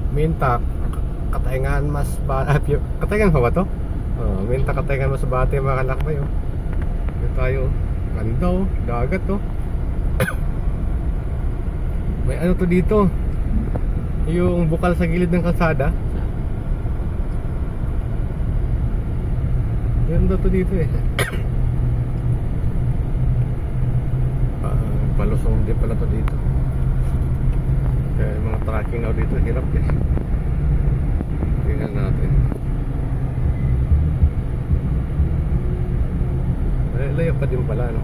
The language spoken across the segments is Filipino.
Minta Katayngan Mas Katayngan pa ba to? Minta Katayngan Mas Bate mga kalakbay oh. Dito tayo. Ganda oh, dagat oh. May ano to dito? Yung bukal sa gilid ng kalsada. Ganda to dito eh. Palusong din pala to dito. Kaya yung mga tracking na dito hirap eh. Tingnan natin. Layo pa din pala no.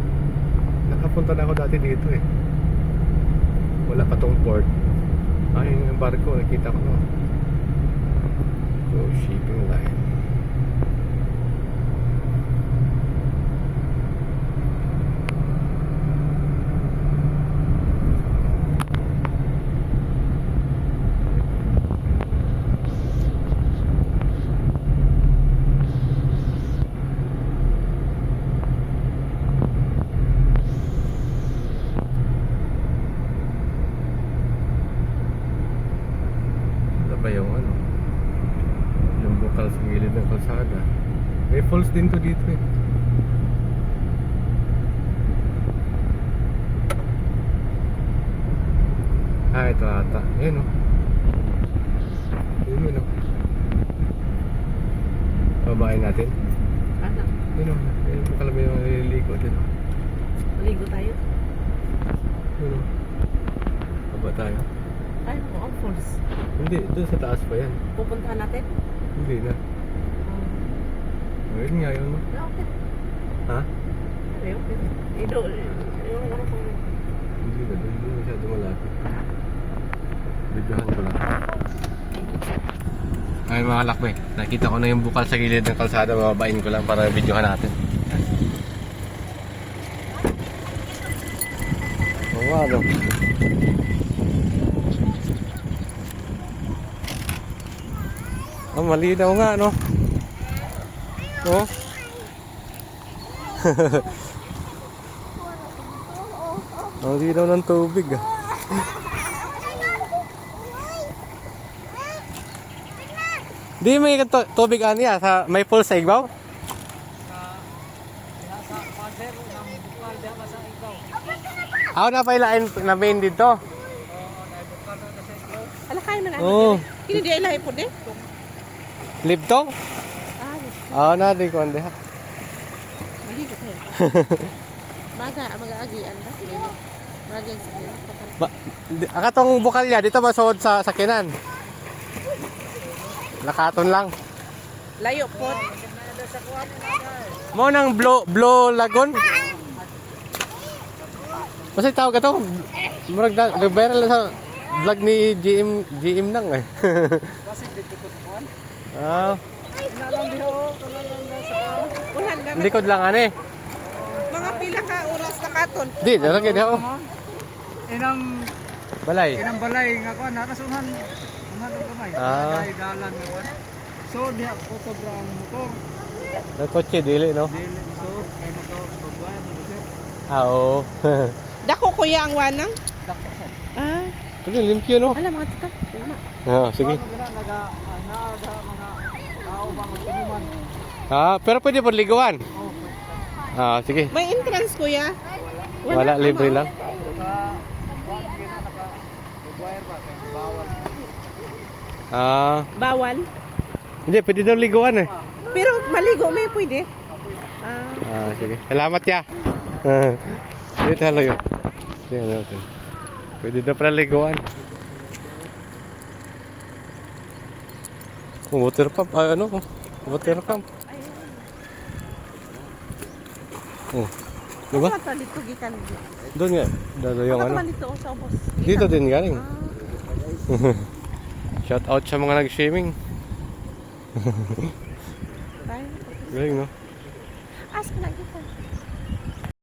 Nakapunta na ako dati dito eh. Wala pa tong port. Ay yung barko nakita ko no. So shipping line. Yung ano, yung bukal sa gilid ng kalsada. May falls din to dito eh. Ito ata. Yun oh. Yun oh. Babain natin. Ano? Yun oh. Yun yung bukal may maliligo din. Maligo tayo? Yun oh. Baba tayo. Ay, ang falls. Hindi, doon sa taas pa yan. Pupuntahan natin? Hindi na. Yun nga yun. Okay. Ha? Okay. Idol. Hindi na, hindi masyado malapit. Videohan ko lang. Ay mga lakbay, nakita ko na yung bukal sa gilid ng kalsada. Bababain ko lang para videohan natin. Oo nga daw. Malinaw nga no. Oh. Ang linaw ng tubig ah. Di may tubig aniya sa may pool sa igbaw? Ako na pailain na main dito. Alakay man Oo. Kini di ilahi po din? Libtong? Na di ko ande ha. Maligo tayo. Mag-aagian ba? Mag-aagian sa Akatong bukal niya dito masuod sa sakinan. Lakaton lang. Layo po. Mo nang Blue Lagoon. Kasi tawag ito. Murag nag-viral sa vlog ni GM nang eh. Likod lang ane. Mga pila ka oras na katon. Di, dala gid ako. Inang Balay. balay nga ko nakasuhan. Ano kamay? Dai dalan nga ko. So diha photograph ang motor. Ang kotse dili no. Dili so ay motor pagbuan mo. Oo. Dako kuya ang wanang? Dako. Sige, limpyo no. Ala mga tita. Sige. Naga mga tao ba magtuman. Pero pwede po liguan. Sige. May entrance kuya? Wala, libre lang. Bawal? Hindi, pwede daw liguan eh. Pero maligo may pwede. Sige. Salamat ya. Dito halo yun. Pwede daw pala liguan. Water pump, water pump. Diba? Ano dito gikan? Doon nga, dalo yung ano. Dito sa bus. Dito din galing. Shout out sa mga nag-swimming. Galing no? Ask na kita.